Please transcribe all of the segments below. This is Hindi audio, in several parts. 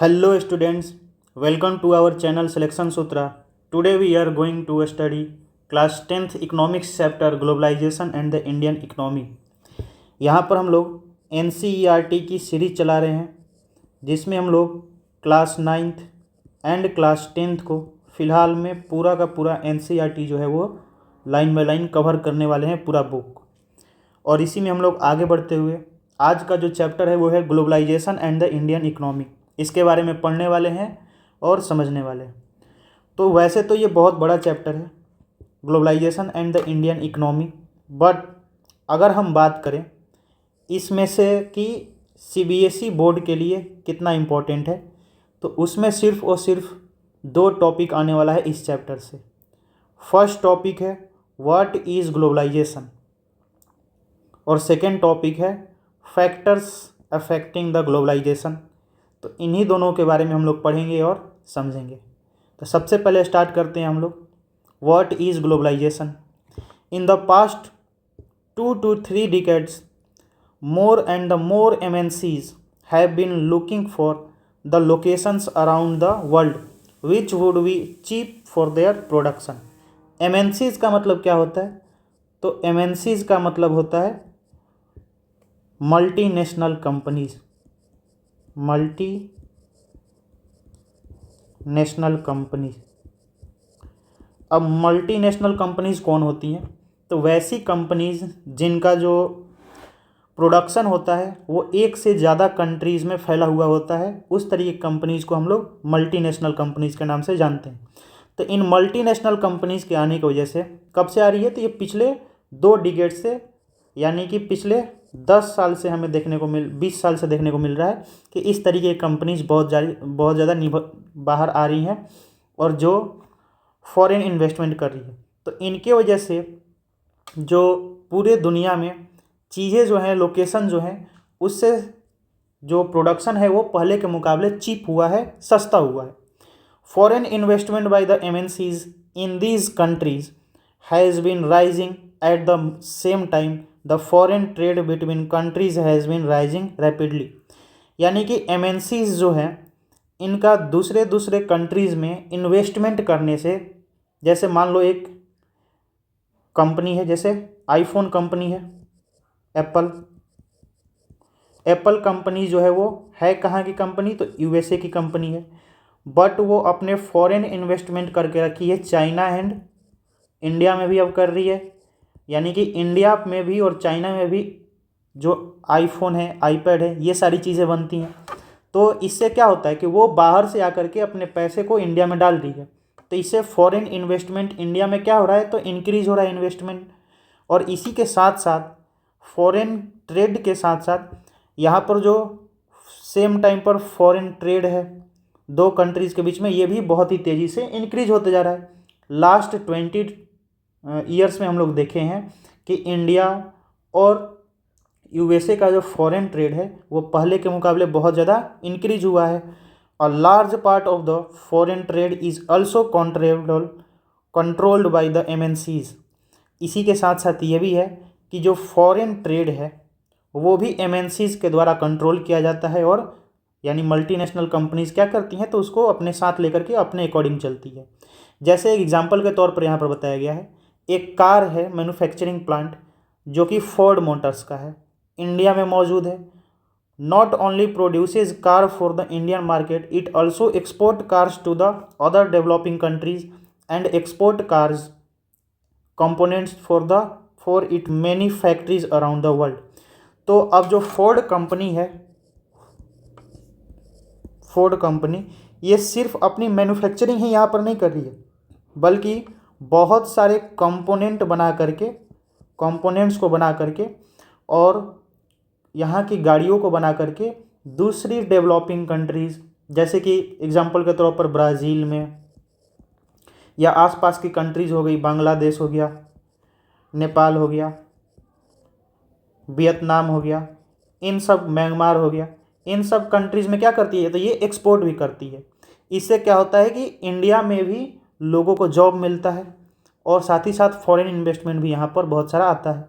Hello students, welcome to our channel Selection Sutra. Today we are going to study class 10th economics chapter globalization and the Indian economy. यहाँ पर हम लोग NCERT की सीरीज चला रहे हैं जिसमें हम लोग class 9th and class 10th को फ़िलहाल में पूरा का पूरा NCERT जो है वो लाइन बाय लाइन कवर करने वाले हैं पूरा बुक। और इसी में हम लोग आगे बढ़ते हुए आज का जो चैप्टर है वो है globalisation and the Indian economy. इसके बारे में पढ़ने वाले हैं और समझने वाले हैं। तो वैसे तो ये बहुत बड़ा चैप्टर है globalisation and the Indian economy, but अगर हम बात करें इसमें से कि CBSE बोर्ड के लिए कितना इम्पोर्टेंट है तो उसमें सिर्फ और सिर्फ दो टॉपिक आने वाला है इस चैप्टर से। फर्स्ट टॉपिक है व्हाट इज़ ग्लोबलाइजेशन और सेकेंड टॉपिक है फैक्टर्स अफेक्टिंग द ग्लोबलाइजेशन। तो इन्हीं दोनों के बारे में हम लोग पढ़ेंगे और समझेंगे। तो सबसे पहले स्टार्ट करते हैं हम लोग what is globalisation. In the past 2 to 3 decades more and the more MNCs have been looking for the locations around the world which would be cheap for their production। MNCs का मतलब क्या होता है? तो MNCs का मतलब होता है मल्टीनेशनल कंपनीज। मल्टीनेशनल कंपनीज, अब मल्टीनेशनल कंपनीज कौन होती हैं? तो वैसी कंपनीज जिनका जो प्रोडक्शन होता है वो एक से ज़्यादा कंट्रीज़ में फैला हुआ होता है, उस तरीके की कंपनीज़ को हम लोग मल्टीनेशनल कंपनीज़ के नाम से जानते हैं। तो इन मल्टीनेशनल कंपनीज़ के आने की वजह से कब से आ रही है? तो ये पिछले 2 डिकेड से, यानी कि पिछले 10 साल से हमें 20 साल से देखने को मिल रहा है कि इस तरीके की कंपनीज बहुत ज़्यादा बाहर आ रही हैं और जो फॉरेन इन्वेस्टमेंट कर रही है। तो इनके वजह से जो पूरे दुनिया में चीज़ें जो हैं, लोकेशन जो हैं, उससे जो प्रोडक्शन है वो पहले के मुकाबले चीप हुआ है, सस्ता हुआ है। Foreign investment by the MNCs in these countries has been rising at the same time the foreign trade between countries has been rising rapidly. यानी कि MNCs जो हैं इनका दूसरे कंट्रीज़ में इन्वेस्टमेंट करने से, जैसे मान लो एक कंपनी है, जैसे आईफोन कंपनी है, एप्पल कंपनी जो है वो है कहाँ की कंपनी? तो USA की कंपनी है, बट वो अपने फॉरेन इन्वेस्टमेंट करके रखी है चाइना एंड इंडिया में भी अब कर रही है। यानी कि इंडिया में भी और चाइना में भी जो आईफोन है, आईपैड है, ये सारी चीज़ें बनती हैं। तो इससे क्या होता है कि वो बाहर से आकर के अपने पैसे को इंडिया में डाल रही है। तो इससे फॉरेन इन्वेस्टमेंट इंडिया में क्या हो रहा है? तो इंक्रीज हो रहा है इन्वेस्टमेंट। और इसी के साथ साथ फॉरेन ट्रेड के साथ साथ यहाँ पर जो सेम टाइम पर फॉरेन ट्रेड है दो कंट्रीज़ के बीच में, ये भी बहुत ही तेज़ी से इंक्रीज होते जा रहा है। लास्ट 20 ईयर्स में हम लोग देखे हैं कि इंडिया और USA का जो फॉरेन ट्रेड है वो पहले के मुकाबले बहुत ज़्यादा इंक्रीज हुआ है। A large part of the foreign trade is also controlled by the MNCs। इसी के साथ साथ ये भी है कि जो फॉरेन ट्रेड है वो भी MNCs के द्वारा कंट्रोल किया जाता है, और यानी मल्टीनेशनल कंपनीज क्या करती हैं तो उसको अपने साथ लेकर के अपने अकॉर्डिंग चलती है। जैसे एक एग्जांपल के तौर पर यहाँ पर बताया गया है, एक कार है मैन्युफैक्चरिंग प्लांट जो कि फोर्ड मोटर्स का है, इंडिया में मौजूद है। Not only produces car for the Indian market, it also export cars to the other developing countries and export cars components for it many factories around the world. तो अब जो फोर्ड कंपनी है, फोर्ड कंपनी ये सिर्फ अपनी मैन्युफैक्चरिंग ही यहाँ पर नहीं कर रही है, बल्कि बहुत सारे कंपोनेंट्स को बना करके और यहाँ की गाड़ियों को बना करके दूसरी डेवलपिंग कंट्रीज़, जैसे कि एग्जांपल के तौर पर ब्राज़ील में या आसपास की कंट्रीज़ हो गई, बांग्लादेश हो गया, नेपाल हो गया, वियतनाम हो गया, इन सब, म्यांमार हो गया, इन सब कंट्रीज़ में क्या करती है? तो ये एक्सपोर्ट भी करती है। इससे क्या होता है कि इंडिया में भी लोगों को जॉब मिलता है और साथ ही साथ फॉरेन इन्वेस्टमेंट भी यहाँ पर बहुत सारा आता है।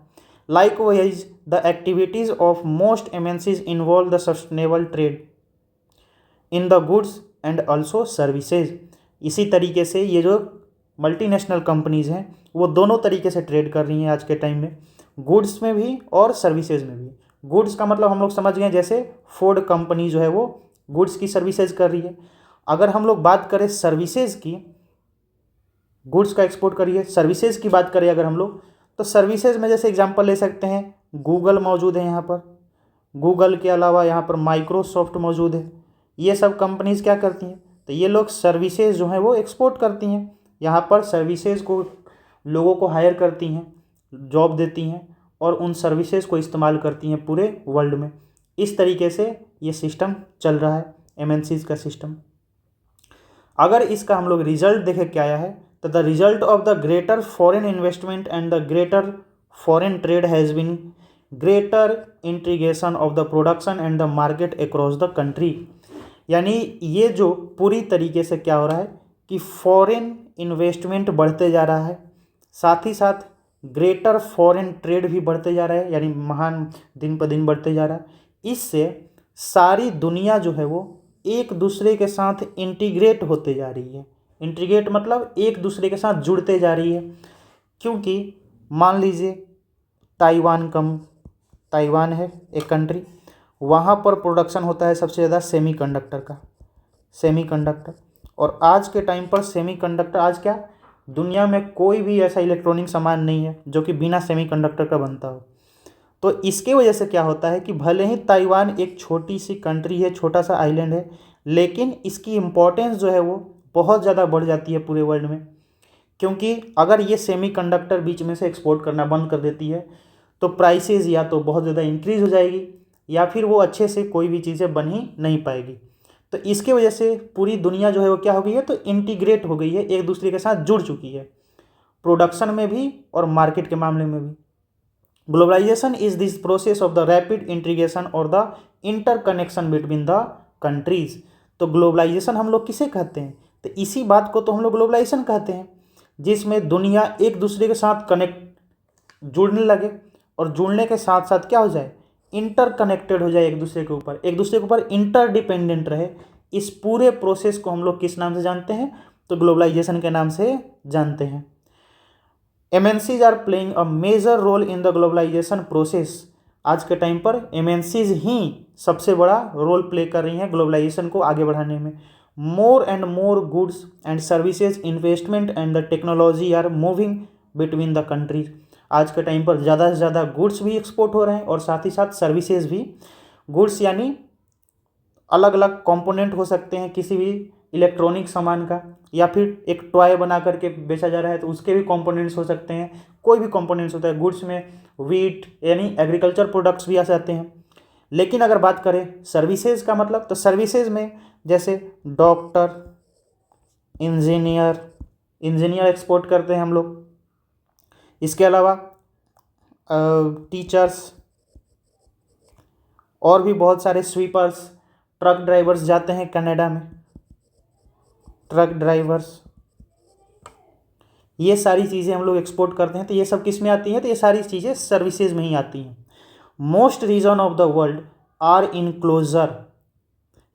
Likewise, the activities of most MNCs involve the sustainable trade। In the goods and also services. इसी तरीके से ये जो मल्टीनेशनल कंपनीज़ हैं वो दोनों तरीके से ट्रेड कर रही हैं आज के टाइम में, गुड्स में भी और सर्विसेज में भी। गुड्स का मतलब हम लोग समझ गए, जैसे फोर्ड कंपनी जो है वो गुड्स की सर्विसेज कर रही है। अगर हम लोग बात करें सर्विसेज की, गुड्स का एक्सपोर्ट करिए, सर्विसेज की बात करें अगर हम लोग, तो सर्विसेज में जैसे एग्जांपल ले सकते हैं, गूगल मौजूद है यहाँ पर, गूगल के अलावा यहाँ पर माइक्रोसॉफ्ट मौजूद है। ये सब कंपनीज क्या करती हैं, तो ये लोग सर्विसेज जो हैं वो एक्सपोर्ट करती हैं। यहाँ पर सर्विसेज को लोगों को हायर करती हैं, जॉब देती हैं और उन सर्विसेज को इस्तेमाल करती हैं पूरे वर्ल्ड में। इस तरीके से ये सिस्टम चल रहा है, एमएनसीज का सिस्टम। अगर इसका हम लोग रिजल्ट देखें क्या आया है, तो the result of the greater foreign investment and the greater foreign trade has been greater integration of the production and the market across the country. यानी ये जो पूरी तरीके से क्या हो रहा है कि फॉरेन इन्वेस्टमेंट बढ़ते जा रहा है, साथ ही साथ ग्रेटर फॉरेन ट्रेड भी बढ़ते जा रहा है, यानी महान दिन पर दिन बढ़ते जा रहा है। इससे सारी दुनिया जो है वो एक दूसरे के साथ इंटीग्रेट होते जा रही है। इंटीग्रेट मतलब एक दूसरे के साथ जुड़ते जा रही है, क्योंकि मान लीजिए ताइवान है एक कंट्री, वहाँ पर प्रोडक्शन होता है सबसे ज़्यादा सेमीकंडक्टर। और आज के टाइम पर सेमीकंडक्टर, आज क्या दुनिया में कोई भी ऐसा इलेक्ट्रॉनिक सामान नहीं है जो कि बिना सेमीकंडक्टर का बनता हो। तो इसके वजह से क्या होता है कि भले ही ताइवान एक छोटी सी कंट्री है, छोटा सा आइलैंड है, लेकिन इसकी इम्पोर्टेंस जो है वो बहुत ज़्यादा बढ़ जाती है पूरे वर्ल्ड में। क्योंकि अगर ये सेमीकंडक्टर बीच में से एक्सपोर्ट करना बंद कर देती है तो प्राइसेस या तो बहुत ज़्यादा इंक्रीज़ हो जाएगी या फिर वो अच्छे से कोई भी चीज़ें बन ही नहीं पाएगी। तो इसके वजह से पूरी दुनिया जो है वो क्या हो गई है, तो इंटीग्रेट हो गई है, एक दूसरे के साथ जुड़ चुकी है, प्रोडक्शन में भी और मार्केट के मामले में भी। Globalisation is this process of the rapid integration और the interconnection between the countries. तो ग्लोबलाइजेशन हम लोग किसे कहते हैं, तो इसी बात को तो हम लोग ग्लोबलाइजेशन कहते हैं, जिसमें दुनिया एक दूसरे के साथ जुड़ने लगे और जुड़ने के साथ साथ क्या हो जाए, इंटरकनेक्टेड हो जाए, एक दूसरे के ऊपर इंटरडिपेंडेंट रहे। इस पूरे प्रोसेस को हम लोग किस नाम से जानते हैं, तो ग्लोबलाइजेशन के नाम से जानते हैं। MNCs are playing a major role in the globalisation process. आज के टाइम पर एमएनसीज ही सबसे बड़ा रोल प्ले कर रही हैं ग्लोबलाइजेशन को आगे बढ़ाने में। More and more goods and services, investment and the technology are moving between the countries. आज के टाइम पर ज़्यादा से ज़्यादा गुड्स भी एक्सपोर्ट हो रहे हैं और साथ ही साथ सर्विसेज भी। गुड्स यानी अलग अलग कंपोनेंट हो सकते हैं किसी भी इलेक्ट्रॉनिक सामान का, या फिर एक टॉय बना करके बेचा जा रहा है तो उसके भी कंपोनेंट्स हो सकते हैं, कोई भी कंपोनेंट्स होता है। गुड्स में वीट यानी एग्रीकल्चर प्रोडक्ट्स भी आ जाते हैं। लेकिन अगर बात करें सर्विसेज का मतलब, तो सर्विसेज में जैसे डॉक्टर, इंजीनियर एक्सपोर्ट करते हैं हम लोग। इसके अलावा टीचर्स और भी बहुत सारे स्वीपर्स, ट्रक ड्राइवर्स जाते हैं कनाडा में, ट्रक ड्राइवर्स, ये सारी चीज़ें हम लोग एक्सपोर्ट करते हैं। तो ये सब किस में आती हैं, तो ये सारी चीज़ें सर्विसेज में ही आती हैं। Most region of the world are in closer,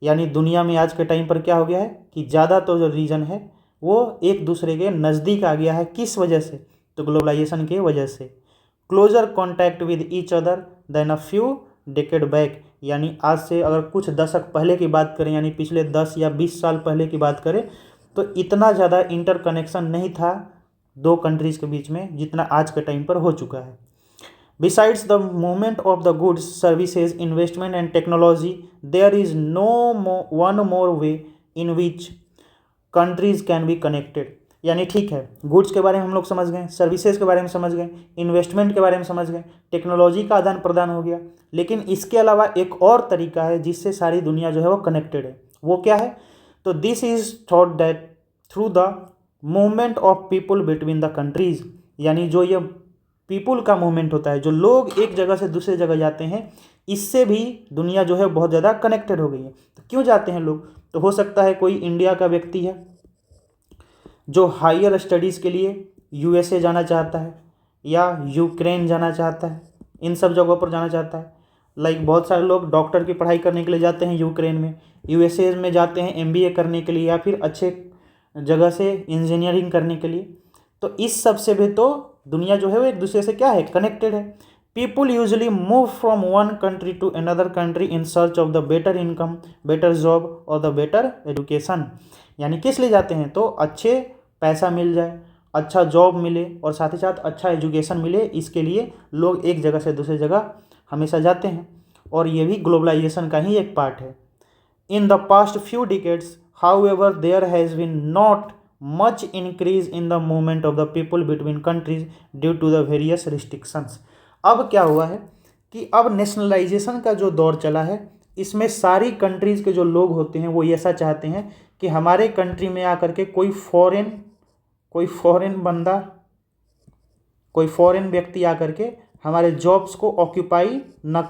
यानी दुनिया में आज के टाइम पर क्या हो गया है कि ज़्यादा तो जो रीजन है वो एक दूसरे के नज़दीक आ गया है। किस वजह से, तो ग्लोबलाइजेशन के वजह से। Closer contact with each other than a few decade back, यानी आज से अगर कुछ दशक पहले की बात करें, यानी पिछले 10 या 20 साल पहले की बात करें, तो इतना ज़्यादा इंटरकनेक्शन नहीं था दो कंट्रीज़ के बीच में जितना आज के टाइम पर हो चुका है। Besides the movement of the goods, services, investment and technology, there is one more way in which countries can be connected। यानी ठीक है, गुड्स के बारे में हम लोग समझ गए, सर्विसेज के बारे में समझ गए, इन्वेस्टमेंट के बारे में समझ गए, टेक्नोलॉजी का आदान प्रदान हो गया, लेकिन इसके अलावा एक और तरीका है जिससे सारी दुनिया जो है वो कनेक्टेड है। वो क्या है, तो this is thought that through the movement of people between the countries, यानी जो ये पीपुल का मूवमेंट होता है, जो लोग एक जगह से दूसरे जगह जाते हैं, इससे भी दुनिया जो है बहुत ज़्यादा कनेक्टेड हो गई है। तो क्यों जाते हैं लोग, तो हो सकता है कोई इंडिया का व्यक्ति है जो हायर स्टडीज़ के लिए यूएसए जाना चाहता है या यूक्रेन जाना चाहता है, इन सब जगहों पर जाना चाहता है। लाइक बहुत सारे लोग डॉक्टर की पढ़ाई करने के लिए जाते हैं यूक्रेन में, यूएसए में जाते हैं एमबीए करने के लिए या फिर अच्छे जगह से इंजीनियरिंग करने के लिए। तो इस सब से भी तो दुनिया जो है वो एक दूसरे से क्या है, कनेक्टेड है। People usually move from one country to another country in search of the better income, better job और द बेटर एजुकेशन। यानी किस लिए जाते हैं, तो अच्छे पैसा मिल जाए, अच्छा जॉब मिले और साथ ही साथ अच्छा एजुकेशन मिले, इसके लिए लोग एक जगह से दूसरी जगह हमेशा जाते हैं। और ये भी ग्लोबलाइजेशन का ही एक पार्ट है। In the past few decades however there has been not much increase in the movement of the people between countries due to the various restrictions. अब क्या हुआ है कि अब नेशनलाइजेशन का जो दौर चला है, इसमें सारी कंट्रीज़ के जो लोग होते हैं वो ऐसा चाहते हैं कि हमारे कंट्री में आकर के कोई फॉरेन व्यक्ति आकर के हमारे जॉब्स को ऑक्यूपाई ना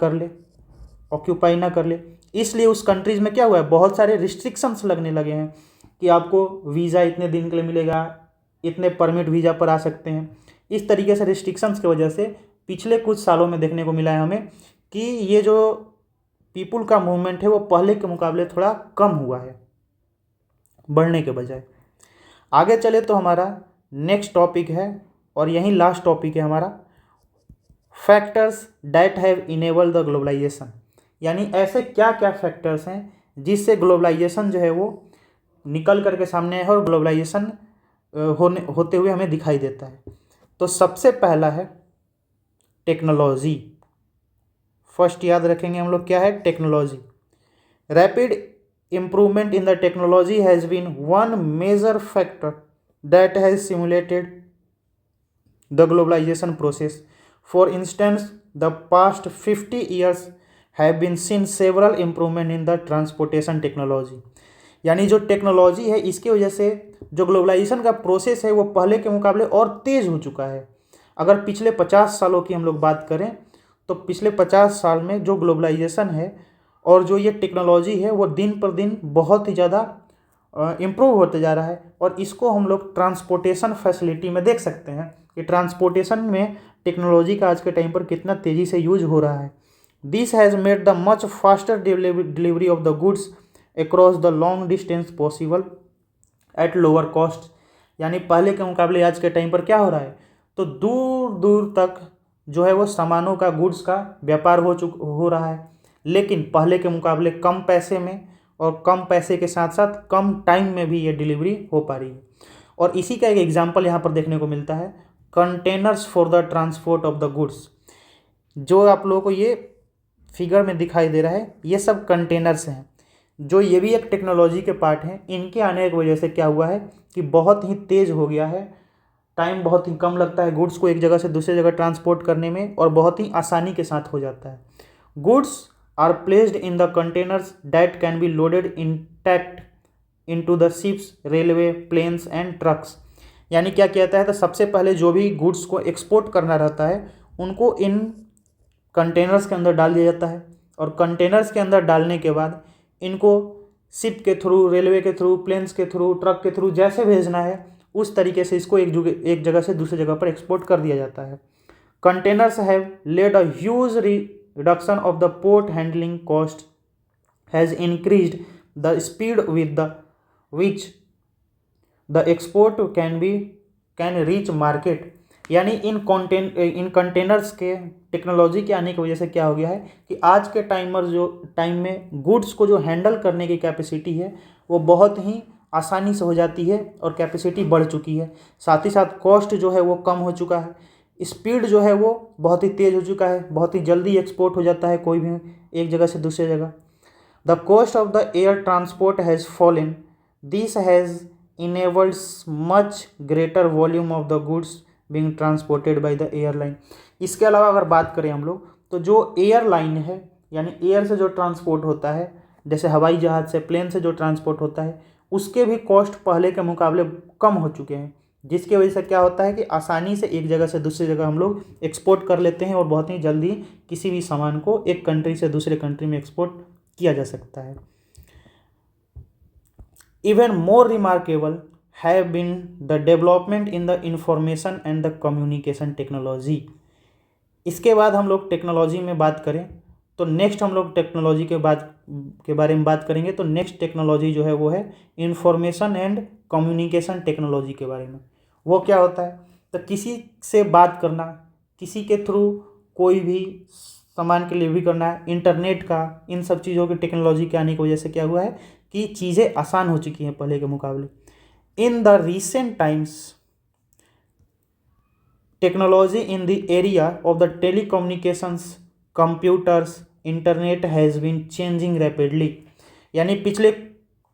कर ले। इसलिए उस कंट्रीज़ में क्या हुआ है, बहुत सारे रिस्ट्रिक्शंस लगने लगे हैं कि आपको वीज़ा इतने दिन के लिए मिलेगा, इतने परमिट वीज़ा पर आ सकते हैं। इस तरीके से रिस्ट्रिक्शंस की वजह से पिछले कुछ सालों में देखने को मिला है हमें कि ये जो पीपुल का मूवमेंट है वो पहले के मुकाबले थोड़ा कम हुआ है, बढ़ने के बजाय। आगे चले तो हमारा नेक्स्ट टॉपिक है और यही लास्ट टॉपिक है हमारा, factors that have enabled the globalisation. यानी ऐसे क्या क्या फैक्टर्स हैं जिससे ग्लोबलाइजेशन जो है वो निकल करके सामने है और ग्लोबलाइजेशन होते हुए हमें दिखाई देता है। तो सबसे पहला है टेक्नोलॉजी। फर्स्ट याद रखेंगे हम लोग क्या है, technology. Rapid improvement in the technology has been one major factor that has stimulated the globalization process. For instance, the past 50 years have been seen several improvement in the transportation technology. यानी जो टेक्नोलॉजी है इसकी वजह से जो ग्लोबलाइजेशन का प्रोसेस है वो पहले के मुकाबले और तेज़ हो चुका है। अगर पिछले 50 सालों की हम लोग बात करें तो पिछले 50 साल में जो ग्लोबलाइजेशन है और जो ये टेक्नोलॉजी है वो दिन पर दिन बहुत ही ज़्यादा इम्प्रूव होते जा रहा है। और इसको हम लोग ट्रांसपोर्टेशन फैसिलिटी में देख सकते हैं कि ट्रांसपोर्टेशन में टेक्नोलॉजी का आज के टाइम पर कितना तेज़ी से यूज हो रहा है। This has made the much faster delivery of the goods across the long distance possible at lower cost. यानी पहले के मुकाबले आज के टाइम पर क्या हो रहा है, तो दूर दूर तक जो है वो सामानों का, गुड्स का व्यापार हो रहा है, लेकिन पहले के मुकाबले कम पैसे में और कम पैसे के साथ साथ कम टाइम में भी ये डिलीवरी हो पा रही है। और इसी का एक एग्जांपल यहाँ पर देखने को मिलता है, containers for the transport of the goods. जो आप लोगों को ये फिगर में दिखाई दे रहा है ये सब कंटेनर्स हैं, जो ये भी एक टेक्नोलॉजी के पार्ट हैं। इनके आने की वजह से क्या हुआ है कि बहुत ही तेज़ हो गया है, टाइम बहुत ही कम लगता है गुड्स को एक जगह से दूसरी जगह ट्रांसपोर्ट करने में और बहुत ही आसानी के साथ हो जाता है। Goods are placed in the containers that can be loaded intact into the ships, railway, planes and trucks। यानी क्या कहता है, तो सबसे पहले जो भी गुड्स को एक्सपोर्ट करना रहता है उनको इन कंटेनर्स के अंदर डाल दिया जाता है और कंटेनर्स के अंदर डालने के बाद इनको शिप के थ्रू, रेलवे के थ्रू, प्लेन्स के थ्रू, ट्रक के थ्रू जैसे भेजना है उस तरीके से इसको एक जगह से दूसरी जगह पर एक्सपोर्ट कर दिया जाता है। Containers have led a huge reduction of the port handling cost, has increased the speed with which the export can reach market। यानी इन कंटेनर्स के टेक्नोलॉजी के आने की वजह से क्या हो गया है कि आज के टाइम में गुड्स को जो हैंडल करने की कैपेसिटी है वो बहुत ही आसानी से हो जाती है और कैपेसिटी बढ़ चुकी है। साथ ही साथ कॉस्ट जो है वो कम हो चुका है, स्पीड जो है वो बहुत ही तेज़ हो चुका है, बहुत ही जल्दी एक्सपोर्ट हो जाता है कोई भी एक जगह से दूसरी जगह। The cost of the air transport has fallen, this has enabled much greater volume of the goods being transported by the airline. इसके अलावा अगर बात करें हम लोग तो जो एयरलाइन है यानी एयर से जो ट्रांसपोर्ट होता है, जैसे हवाई जहाज़ से, प्लेन से जो ट्रांसपोर्ट होता है, उसके भी कॉस्ट पहले के मुकाबले कम हो चुके हैं, जिसकी वजह से क्या होता है कि आसानी से एक जगह से दूसरी जगह हम लोग एक्सपोर्ट कर लेते हैं और बहुत ही जल्दी किसी भी सामान को एक कंट्री से दूसरे कंट्री में एक्सपोर्ट किया जा सकता है। Even more remarkable have been the development in the information and the communication technology. इसके बाद हम लोग टेक्नोलॉजी में बात करें तो नेक्स्ट हम लोग टेक्नोलॉजी के बारे में बात करेंगे। तो नेक्स्ट टेक्नोलॉजी जो है वो है इंफॉर्मेशन एंड कम्युनिकेशन टेक्नोलॉजी के बारे में। वो क्या होता है? तो किसी से बात करना, किसी के थ्रू कोई भी सामान के लिए भी करना है, इंटरनेट का, इन सब चीज़ों की टेक्नोलॉजी के आने की वजह से क्या हुआ है कि चीज़ें आसान हो चुकी हैं पहले के मुकाबले। In the recent times technology in the area of the telecommunications, computers, internet has been changing rapidly. यानी पिछले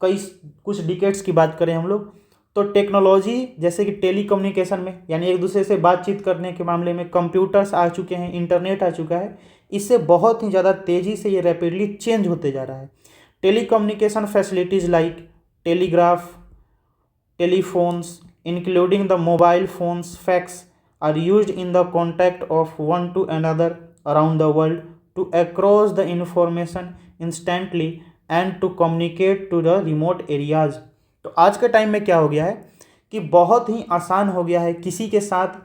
कुछ डिकेड्स की बात करें हम लोग, तो टेक्नोलॉजी जैसे कि टेलीकम्युनिकेशन में, यानी एक दूसरे से बातचीत करने के मामले में कंप्यूटर्स आ चुके हैं, इंटरनेट आ चुका है, इससे बहुत ही ज़्यादा तेज़ी से ये रैपिडली चेंज होते जा रहा है। Telecommunication facilities like telegraph, telephones including the mobile phones, fax are used in the contact of one to another around the world to across the information instantly and to communicate to the remote areas। तो आज के टाइम में क्या हो गया है कि बहुत ही आसान हो गया है किसी के साथ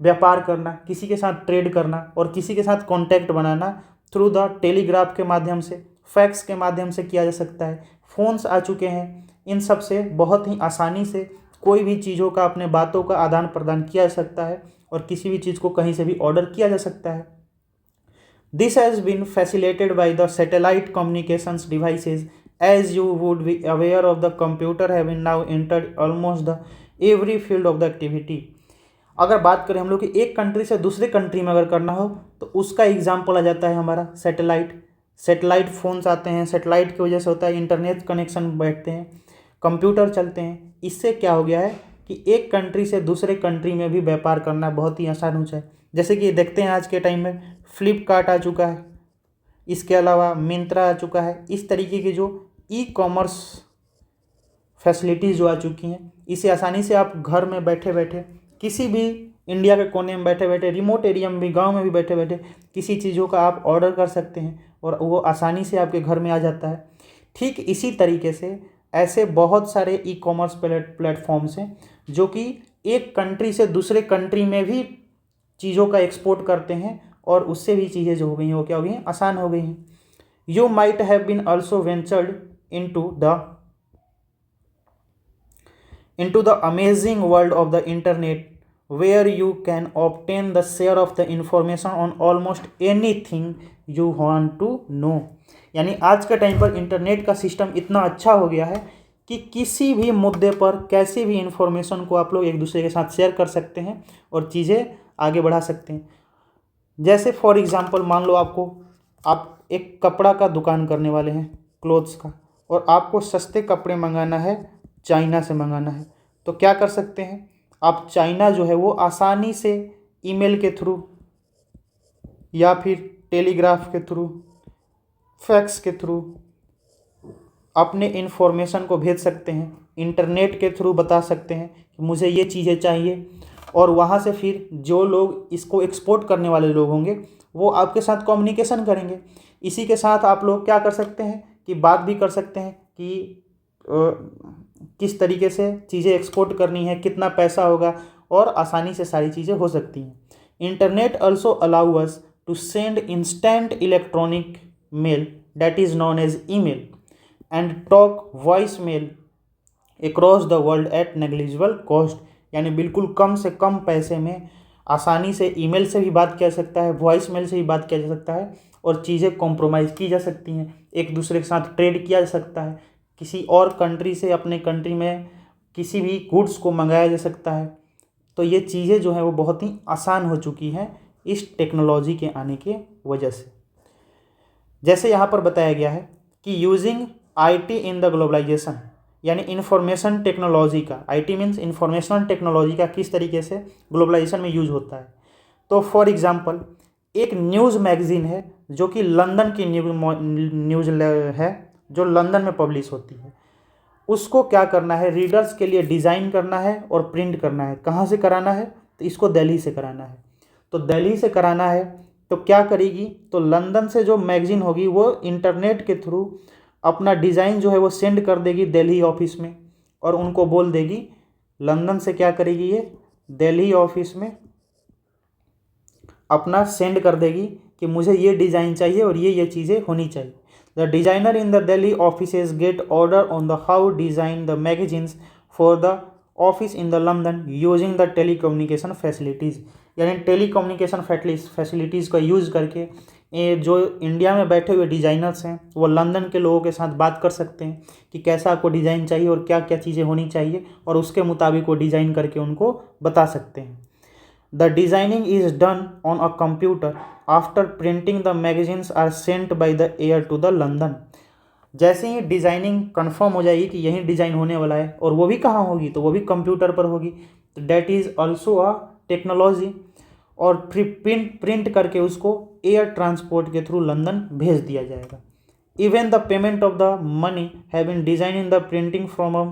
व्यापार करना, किसी के साथ ट्रेड करना और किसी के साथ contact banana through the telegraph के माध्यम से, फैक्स के माध्यम से किया जा सकता है। फ़ोन्स आ चुके हैं, इन सब से बहुत ही आसानी से कोई भी चीज़ों का, अपने बातों का आदान प्रदान किया जा सकता है और किसी भी चीज़ को कहीं से भी ऑर्डर किया जा सकता है। This has been facilitated by the satellite communications devices as you would be aware of the computer have now entered almost the every field of the activity. अगर बात करें हम लोग कि एक कंट्री से दूसरे कंट्री में अगर करना हो तो उसका एग्जाम्पल आ जाता है हमारा सैटेलाइट फ़ोन्स आते हैं, सैटेलाइट की वजह से होता है, इंटरनेट कनेक्शन बैठते हैं, कंप्यूटर चलते हैं। इससे क्या हो गया है कि एक कंट्री से दूसरे कंट्री में भी व्यापार करना बहुत ही आसान हो जाए। जैसे कि देखते हैं आज के टाइम में फ्लिपकार्ट आ चुका है, इसके अलावा मिंत्रा आ चुका है। इस तरीके की जो ई कॉमर्स फैसिलिटीज़ जो आ चुकी हैं, इसे आसानी से आप घर में बैठे बैठे, किसी भी इंडिया के कोने में बैठे बैठे, रिमोट एरिया में भी, गांव में भी बैठे बैठे किसी चीज़ों का आप ऑर्डर कर सकते हैं और वो आसानी से आपके घर में आ जाता है। ठीक इसी तरीके से ऐसे बहुत सारे ई कॉमर्स प्लेटफॉर्म्स हैं जो कि एक कंट्री से दूसरे कंट्री में भी चीज़ों का एक्सपोर्ट करते हैं और उससे भी चीज़ें जो हो गई हैं वो क्या हो गई हैं, आसान हो गई हैं। You might have been also ventured into the amazing world of the internet where you can obtain the share of the information on almost anything you want to know। यानी आज के टाइम पर इंटरनेट का सिस्टम इतना अच्छा हो गया है कि किसी भी मुद्दे पर, कैसी भी इंफॉर्मेशन को आप लोग एक दूसरे के साथ शेयर कर सकते हैं और चीज़ें आगे बढ़ा सकते हैं। जैसे फॉर एग्जांपल मान लो आप एक कपड़ा का दुकान करने वाले हैं, क्लोथ्स का, और आपको सस्ते कपड़े मंगाना है, चाइना से मंगाना है, तो क्या कर सकते हैं आप? चाइना जो है वो आसानी से ईमेल के थ्रू या फिर टेलीग्राफ के थ्रू, फैक्स के थ्रू अपने इन्फॉर्मेशन को भेज सकते हैं, इंटरनेट के थ्रू बता सकते हैं कि मुझे ये चीज़ें चाहिए, और वहाँ से फिर जो लोग इसको एक्सपोर्ट करने वाले लोग होंगे वो आपके साथ कम्युनिकेशन करेंगे। इसी के साथ आप लोग क्या कर सकते हैं कि बात भी कर सकते हैं कि किस तरीके से चीज़ें एक्सपोर्ट करनी है, कितना पैसा होगा, और आसानी से सारी चीज़ें हो सकती हैं। Internet also allow us to send instant electronic mail that is known as email and talk voice mail across the world at negligible cost. यानी बिल्कुल कम से कम पैसे में आसानी से ईमेल से भी बात किया जा सकता है, वॉइस मेल से भी बात किया जा सकता है, और चीज़ें कॉम्प्रोमाइज़ की जा सकती हैं, एक दूसरे के साथ ट्रेड किया जा सकता है, किसी और कंट्री से अपने कंट्री में किसी भी गुड्स को मंगाया जा सकता है। तो ये चीज़ें जो हैं वो बहुत ही आसान हो चुकी हैं इस टेक्नोलॉजी के आने के वजह से। जैसे यहाँ पर बताया गया है कि using IT in the globalisation, यानी इंफॉर्मेशन टेक्नोलॉजी का, आईटी मीन्स इंफॉर्मेशनल टेक्नोलॉजी का किस तरीके से ग्लोबलाइजेशन में यूज होता है। तो फॉर एग्जांपल एक न्यूज़ मैगज़ीन है जो कि लंदन की न्यूज़ है, जो लंदन में पब्लिश होती है, उसको क्या करना है, रीडर्स के लिए डिज़ाइन करना है और प्रिंट करना है। कहाँ से कराना है? तो इसको दिल्ली से कराना है। तो दिल्ली से कराना है तो क्या करेगी, तो लंदन से जो मैगज़ीन होगी वो इंटरनेट के थ्रू अपना डिज़ाइन जो है वो सेंड कर देगी दिल्ली ऑफिस में, और उनको बोल देगी, लंदन से क्या करेगी ये, दिल्ली ऑफिस में अपना सेंड कर देगी कि मुझे ये डिज़ाइन चाहिए और ये चीज़ें होनी चाहिए। The designer in the Delhi offices gate order on the how design the magazines for the office in the London using the telecommunication facilities, यानी टेलीकम्युनिकेशन फैसिलिटीज़ का यूज़ करके ये जो इंडिया में बैठे हुए डिज़ाइनर्स हैं वो लंदन के लोगों के साथ बात कर सकते हैं कि कैसा आपको डिज़ाइन चाहिए और क्या क्या चीज़ें होनी चाहिए, और उसके मुताबिक वो डिज़ाइन करके उनको बता सकते हैं। The designing is done on a computer after printing the magazines are sent by the air to the London. जैसे ही डिज़ाइनिंग कंफर्म हो जाएगी कि यही डिज़ाइन होने वाला है, और वो भी कहाँ होगी, तो वो भी कंप्यूटर पर होगी, तो that is also a technology, और फिर प्रिंट करके उसको एयर ट्रांसपोर्ट के थ्रू लंदन भेज दिया जाएगा। Even the payment of the money have been design in the printing from a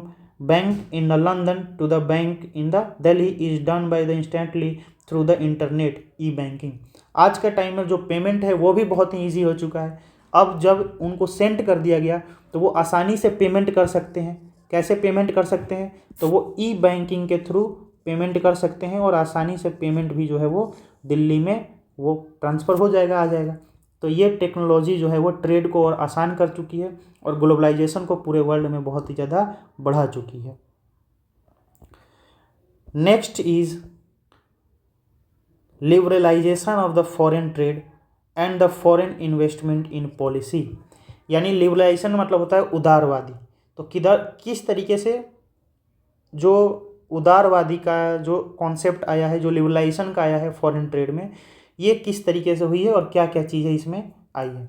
bank in the London to the bank in the Delhi is done by the instantly through the internet e banking. आज के टाइम में जो पेमेंट है वो भी बहुत ही ईजी हो चुका है। अब जब उनको सेंड कर दिया गया तो वो आसानी से पेमेंट कर सकते हैं। कैसे पेमेंट कर सकते हैं, तो वो ई बैंकिंग के थ्रू पेमेंट कर सकते हैं, और आसानी से पेमेंट भी जो है वो दिल्ली में वो ट्रांसफ़र हो जाएगा, आ जाएगा। तो ये टेक्नोलॉजी जो है वो ट्रेड को और आसान कर चुकी है और ग्लोबलाइजेशन को पूरे वर्ल्ड में बहुत ही ज़्यादा बढ़ा चुकी है। Next is liberalisation of the foreign trade and the foreign investment in policy, यानी लिबरलाइजेशन मतलब होता है उदारवादी। तो किस तरीके से जो उदारवादी का जो कॉन्सेप्ट आया है, जो लिबरलाइजेशन का आया है फॉरेन ट्रेड में, ये किस तरीके से हुई है और क्या क्या चीज़ें इसमें आई है।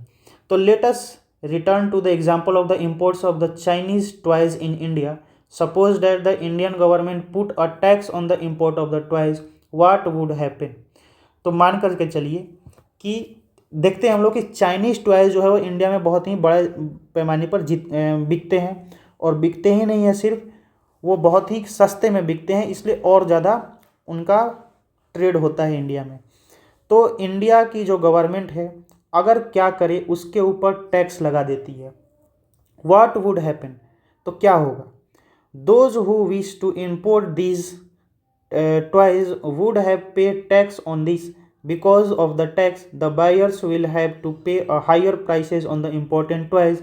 तो let us return to the example of the imports of the Chinese toys in India. Suppose that the Indian government put a tax on the import of the toys, what would happen. तो मान करके चलिए कि देखते हैं हम लोग कि चाइनीज़ टॉयज जो है वो इंडिया में बहुत ही बड़े पैमाने पर बिकते हैं, और बिकते ही नहीं है सिर्फ, वो बहुत ही सस्ते में बिकते हैं, इसलिए और ज़्यादा उनका ट्रेड होता है इंडिया में। तो इंडिया की जो गवर्नमेंट है अगर क्या करे, उसके ऊपर टैक्स लगा देती है, व्हाट वुड हैपन, तो क्या होगा। Those who wish to import this toys would have pay tax on this, because of the tax the buyers will have to pay a higher prices on the important toys.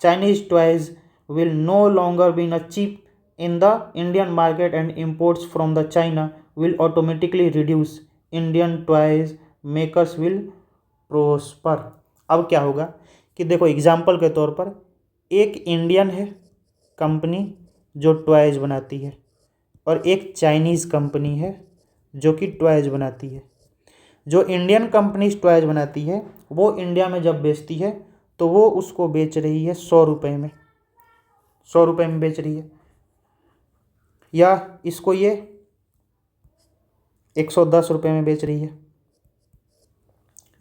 Chinese toys will no longer be cheap in the Indian market and imports from the China will automatically reduce. Indian toys makers will prosper. अब क्या होगा कि देखो एग्जाम्पल के तौर पर एक इंडियन है कंपनी जो टॉयज बनाती है, और एक चाइनीज़ कंपनी है जो कि टॉयज बनाती है। जो इंडियन कंपनी टॉयज बनाती है वो इंडिया में जब बेचती है तो वो उसको बेच रही है 100 रुपये में, 100 रुपये में बेच रही है, या इसको ये 110 रुपये में बेच रही है,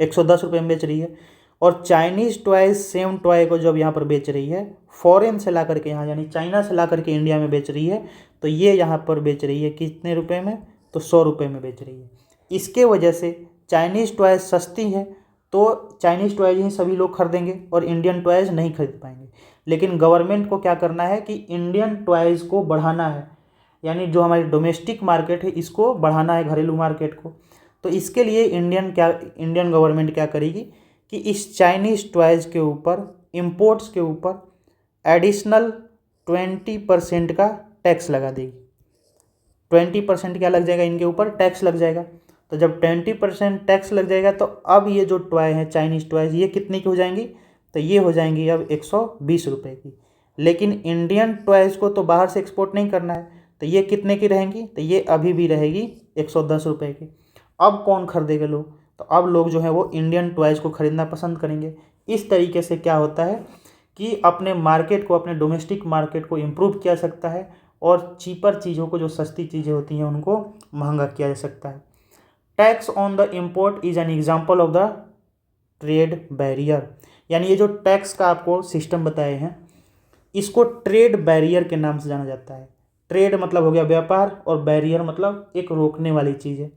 110 रुपये में बेच रही है। और चाइनीज़ टॉयज सेम टॉय को जब यहाँ पर बेच रही है, फॉरेन से ला करके यहाँ यानी चाइना से ला करके इंडिया में बेच रही है, तो ये यहाँ पर बेच रही है कितने रुपये में, तो 100 रुपये में बेच रही है। इसके वजह से चाइनीज़ टॉयज सस्ती है तो चाइनीज़ टॉयज ही सभी लोग खरीदेंगे और इंडियन टॉयज नहीं खरीद पाएंगे। लेकिन गवर्नमेंट को क्या करना है कि इंडियन टॉयज को बढ़ाना है, यानी जो हमारी डोमेस्टिक मार्केट है इसको बढ़ाना है, घरेलू मार्केट को। तो इसके लिए इंडियन गवर्नमेंट क्या करेगी कि इस चाइनीज़ टॉयज के ऊपर, इम्पोर्ट्स के ऊपर एडिशनल 20% का टैक्स लगा देगी। 20% क्या लग जाएगा, इनके ऊपर टैक्स लग जाएगा। तो जब 20% टैक्स लग जाएगा तो अब ये जो टॉय है चाइनीज़ टॉयज, ये कितने की हो जाएंगी, तो ये हो जाएंगी अब 120 रुपये की। लेकिन इंडियन टॉयज को तो बाहर से एक्सपोर्ट नहीं करना है, तो ये कितने की रहेंगी, तो ये अभी भी रहेगी 110 रुपये की। अब कौन खरीदेगा लोग, तो अब लोग जो है वो इंडियन टॉयज को ख़रीदना पसंद करेंगे। इस तरीके से क्या होता है कि अपने मार्केट को, अपने डोमेस्टिक मार्केट को इम्प्रूव किया जा सकता है, और चीपर चीज़ों को, जो सस्ती चीज़ें होती हैं उनको महंगा किया जा सकता है। Tax on the import is an example of the trade barrier, यानी ये जो टैक्स का आपको सिस्टम बताए हैं इसको ट्रेड बैरियर के नाम से जाना जाता है। ट्रेड मतलब हो गया व्यापार, और बैरियर मतलब एक रोकने वाली चीज़ है।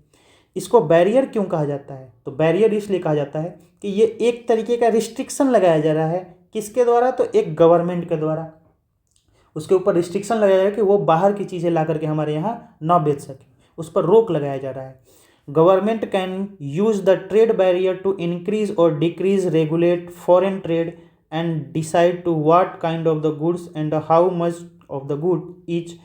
इसको बैरियर क्यों कहा जाता है, तो बैरियर इसलिए कहा जाता है कि ये एक तरीके का रिस्ट्रिक्शन लगाया जा रहा है, किसके द्वारा, तो एक गवर्नमेंट के द्वारा उसके ऊपर रिस्ट्रिक्शन लगाया जा रहा है कि वो बाहर की चीज़ें ला करके हमारे यहाँ ना बेच सके, उस पर रोक लगाया जा रहा है। Government can use the trade barrier to increase और decrease regulate foreign trade and decide to what kind of the goods and how much of the good each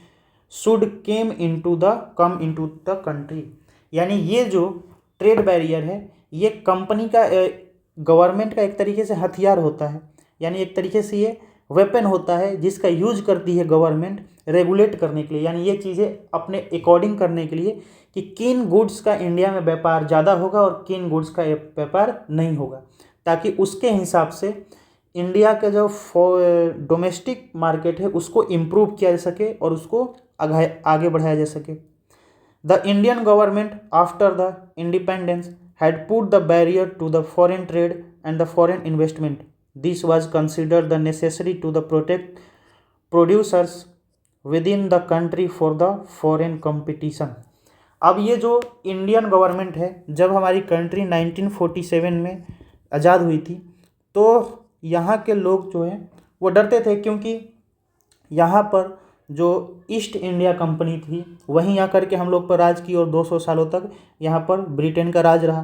should come into the country. यानी ये जो ट्रेड बैरियर है ये कंपनी का गवर्नमेंट का एक तरीके से हथियार होता है, यानी एक तरीके से ये वेपन होता है जिसका यूज करती है गवर्नमेंट रेगुलेट करने के लिए, यानी ये चीज़ें अपने अकॉर्डिंग करने के लिए कि किन गुड्स का इंडिया में व्यापार ज़्यादा होगा और किन गुड्स का व्यापार नहीं होगा, ताकि उसके हिसाब से इंडिया का जो डोमेस्टिक मार्केट है उसको इम्प्रूव किया जा सके और उसको आगे बढ़ाया जा सके। The Indian government after the independence had put the barrier to the foreign trade and the foreign investment. This was considered the necessary to the protect producers within the country for the foreign competition. अब ये जो इंडियन गवर्नमेंट है, जब हमारी कंट्री 1947 में आज़ाद हुई थी तो यहाँ के लोग जो हैं वो डरते थे, क्योंकि यहाँ पर जो ईस्ट इंडिया कंपनी थी वहीं आकर के हम लोग पर राज की और 200 सालों तक यहाँ पर ब्रिटेन का राज रहा।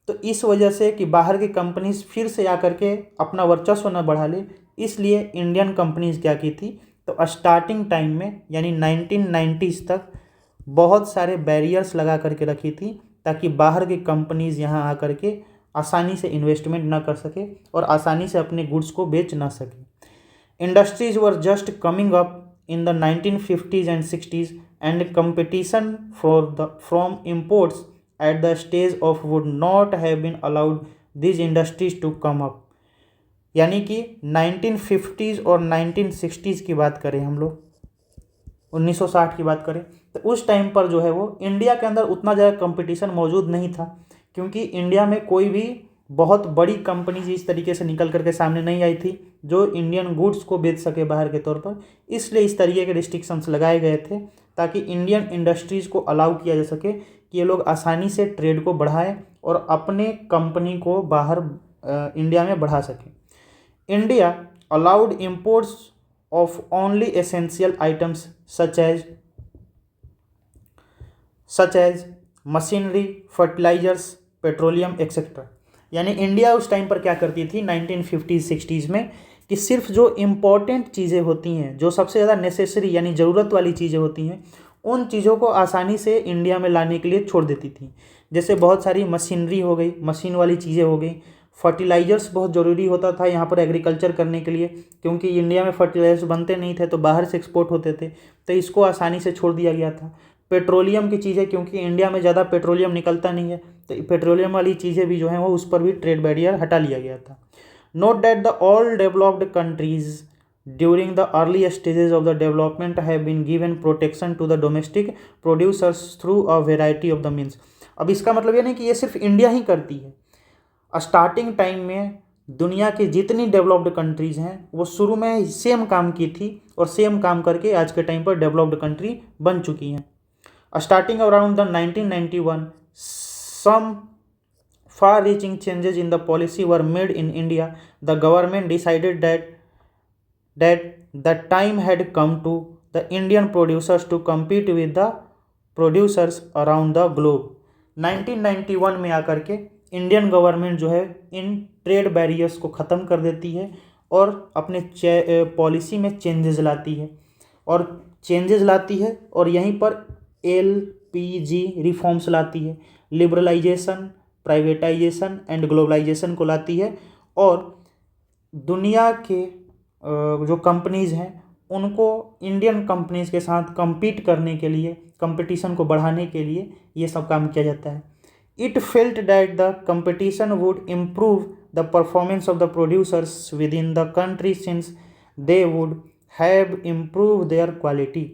तो इस वजह से कि बाहर की कंपनीज फिर से आकर के अपना वर्चस्व न बढ़ा ले, इसलिए इंडियन कंपनीज क्या की थी, तो स्टार्टिंग टाइम में यानी 1990s तक बहुत सारे बैरियर्स लगा करके रखी थी ताकि बाहर की कंपनीज यहाँ आकर के आसानी से इन्वेस्टमेंट ना कर सके और आसानी से अपने गुड्स को बेच ना सके। Industries were just coming up in the 1950s and 60s and competition from imports at the stage of would not have been allowed these industries to come up। यानी कि 1950s और 1960s की बात करें, हम लोग 1960 की बात करें तो उस टाइम पर जो है वो इंडिया के अंदर उतना ज़्यादा कंपटीशन मौजूद नहीं था, क्योंकि इंडिया में कोई भी बहुत बड़ी कंपनीज इस तरीके से निकल करके सामने नहीं आई थी जो इंडियन गुड्स को बेच सके बाहर के तौर पर। इसलिए इस तरीके के रिस्ट्रिक्शंस लगाए गए थे ताकि इंडियन इंडस्ट्रीज़ को अलाउ किया जा सके कि ये लोग आसानी से ट्रेड को बढ़ाएं और अपने कंपनी को बाहर इंडिया में बढ़ा सकें। India allowed imports of only essential items such as machinery, fertilisers, petroleum etcetera. यानी इंडिया उस टाइम पर क्या करती थी 1950s 60s में कि सिर्फ जो इम्पॉर्टेंट चीज़ें होती हैं, जो सबसे ज़्यादा नेसेसरी यानी ज़रूरत वाली चीज़ें होती हैं, उन चीज़ों को आसानी से इंडिया में लाने के लिए छोड़ देती थी। जैसे बहुत सारी मशीनरी हो गई, मशीन वाली चीज़ें हो गई, फर्टिलाइजर्स बहुत ज़रूरी होता था यहाँ पर एग्रीकल्चर करने के लिए, क्योंकि इंडिया में फर्टिलाइजर्स बनते नहीं थे तो बाहर से एक्सपोर्ट होते थे, तो इसको आसानी से छोड़ दिया गया था। पेट्रोलियम की चीज़ें, क्योंकि इंडिया में ज़्यादा पेट्रोलियम निकलता नहीं है तो पेट्रोलियम वाली चीज़ें भी जो हैं वो उस पर भी ट्रेड बैरियर हटा लिया गया था। Note that the all developed countries during the early stages of the development have been given protection to the domestic producers through a variety of the means. अब इसका मतलब ये नहीं कि ये सिर्फ इंडिया ही करती है। स्टार्टिंग टाइम में दुनिया की जितनी डेवलप्ड कंट्रीज़ हैं वो शुरू में सेम काम की थी और सेम काम करके आज के टाइम पर डेवलप्ड कंट्री बन चुकी हैं। Starting around the 1991, some far-reaching changes in the policy were made in India. The government decided that the time had come to the Indian producers to compete with the producers around the globe. 1991 में आकर के इंडियन गवर्नमेंट जो है इन ट्रेड बैरियर्स को ख़त्म कर देती है और अपने पॉलिसी में चेंजेस लाती है और यहीं पर LPG रिफॉर्म्स लाती है, लिबरलाइजेशन, प्राइवेटाइजेशन एंड ग्लोबलाइजेशन को लाती है और दुनिया के जो कंपनीज़ हैं उनको इंडियन कंपनीज़ के साथ compete करने के लिए, कंपटीशन को बढ़ाने के लिए ये सब काम किया जाता है। It felt that the competition would improve the performance of the producers within the country since they would have improved their quality।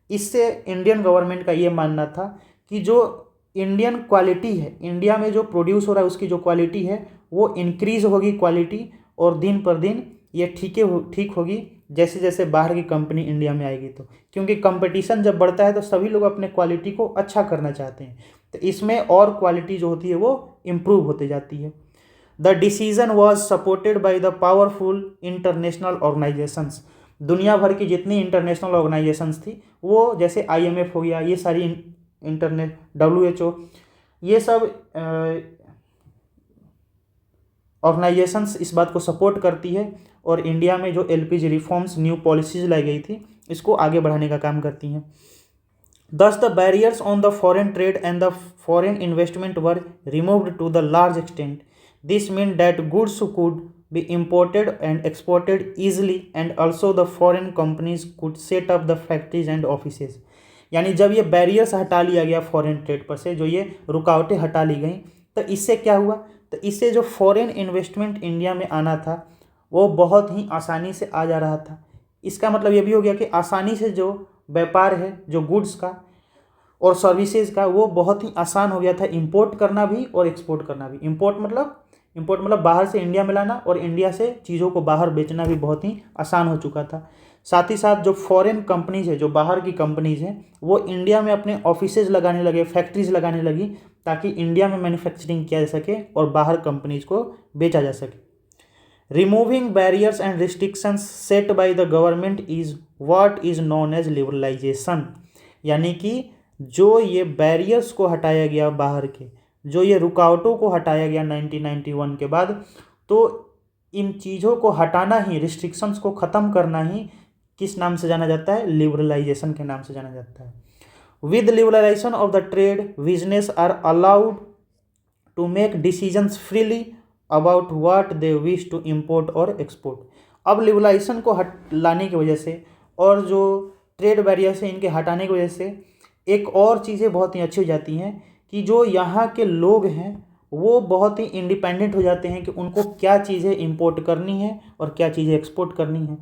इससे इंडियन गवर्नमेंट का ये मानना था कि जो इंडियन क्वालिटी है, इंडिया में जो प्रोड्यूस हो रहा है उसकी जो क्वालिटी है वो इंक्रीज़ होगी क्वालिटी, और दिन पर दिन ये ठीक होगी जैसे जैसे बाहर की कंपनी इंडिया में आएगी। तो क्योंकि कंपटीशन जब बढ़ता है तो सभी लोग अपने क्वालिटी को अच्छा करना चाहते हैं, तो इसमें और क्वालिटी जो होती है वो इम्प्रूव होते जाती है। The decision was supported by the powerful international organisations. दुनिया भर की जितनी इंटरनेशनल ऑर्गेनाइजेशंस थी वो, जैसे IMF हो गया, ये सारी WHO, ये सब ऑर्गेनाइजेशंस इस बात को सपोर्ट करती है और इंडिया में जो एलपीजी रिफॉर्म्स, न्यू पॉलिसीज लाई गई थी, इसको आगे बढ़ाने का काम करती हैं। Thus, the barriers on the foreign trade and the foreign investment were removed to the large extent. This meant that goods could be imported and exported easily, and also the foreign companies could set up the factories and offices. यानी जब ये बैरियर्स हटा लिया गया फॉरेन ट्रेड पर से, जो ये रुकावटें हटा ली गई, तो इससे क्या हुआ, तो इससे जो फॉरेन इन्वेस्टमेंट इंडिया में आना था वो बहुत ही आसानी से आ जा रहा था। इसका मतलब ये भी हो गया कि आसानी से जो व्यापार है, जो गुड्स का और सर्विसेज का, वो बहुत ही आसान हो गया था, इंपोर्ट करना भी और एक्सपोर्ट करना भी। इंपोर्ट मतलब बाहर से इंडिया में लाना, और इंडिया से चीज़ों को बाहर बेचना भी बहुत ही आसान हो चुका था। साथ ही साथ जो फॉरेन कंपनीज है, जो बाहर की कंपनीज हैं, वो इंडिया में अपने ऑफिसेज लगाने लगे, फैक्ट्रीज लगाने लगी, ताकि इंडिया में मैन्युफैक्चरिंग किया जा सके और बाहर कंपनीज को बेचा जा सके। Removing barriers and restrictions set by the government is what is known as liberalisation. यानी कि जो ये बैरियर्स को हटाया गया बाहर के, जो ये रुकावटों को हटाया गया 1991 के बाद, तो इन चीज़ों को हटाना ही, रिस्ट्रिक्शंस को ख़त्म करना ही किस नाम से जाना जाता है, लिबरलाइजेशन के नाम से जाना जाता है। With liberalisation of the trade, business are allowed to make decisions freely about what they wish to import और एक्सपोर्ट। अब लिबरलाइजेशन को लाने की वजह से और जो ट्रेड बैरियर्स है इनके हटाने की वजह से एक और चीज़ें बहुत ही अच्छी हो जाती हैं कि जो यहाँ के लोग हैं वो बहुत ही इंडिपेंडेंट हो जाते हैं कि उनको क्या चीज़ें इंपोर्ट करनी है और क्या चीज़ें एक्सपोर्ट करनी है।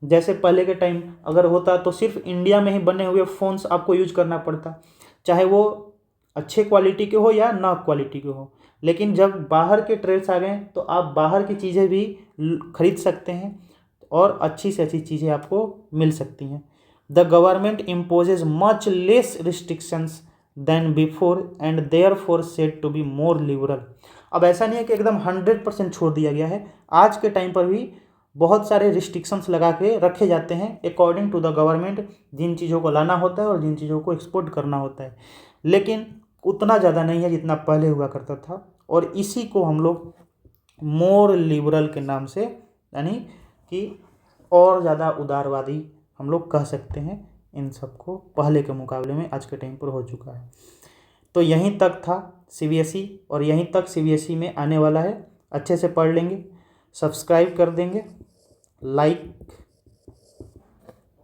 जैसे पहले के टाइम अगर होता तो सिर्फ इंडिया में ही बने हुए फ़ोन्स आपको यूज करना पड़ता, चाहे वो अच्छे क्वालिटी के हो या ना क्वालिटी के हो। लेकिन जब बाहर के ट्रेड्स आ गए तो आप बाहर की चीज़ें भी खरीद सकते हैं और अच्छी से अच्छी चीज़ें आपको मिल सकती हैं। The government imposes much less restrictions than before and therefore said to be more liberal. अब ऐसा नहीं है कि एकदम 100% छोड़ दिया गया है, आज के टाइम पर भी बहुत सारे रिस्ट्रिक्शंस लगा के रखे जाते हैं अकॉर्डिंग टू द गवर्नमेंट, जिन चीज़ों को लाना होता है और जिन चीज़ों को एक्सपोर्ट करना होता है। लेकिन उतना ज़्यादा नहीं है जितना पहले हुआ करता था, और इसी को हम लोग मोर लिबरल के नाम से, यानी कि और ज़्यादा उदारवादी हम लोग कह सकते हैं। इन सबको पहले के मुकाबले में आज के टाइम पर हो चुका है। तो यहीं तक था सीबीएसई, और यहीं तक सीबीएसई में आने वाला है। अच्छे से पढ़ लेंगे, सब्सक्राइब कर देंगे, लाइक,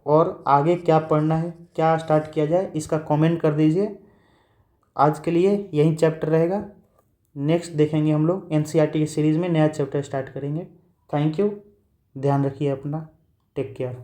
और आगे क्या पढ़ना है, क्या स्टार्ट किया जाए, इसका कमेंट कर दीजिए। आज के लिए यही चैप्टर रहेगा, नेक्स्ट देखेंगे हम लोग एनसीईआरटी की सीरीज़ में नया चैप्टर स्टार्ट करेंगे। थैंक यू, ध्यान रखिए अपना, टेक केयर।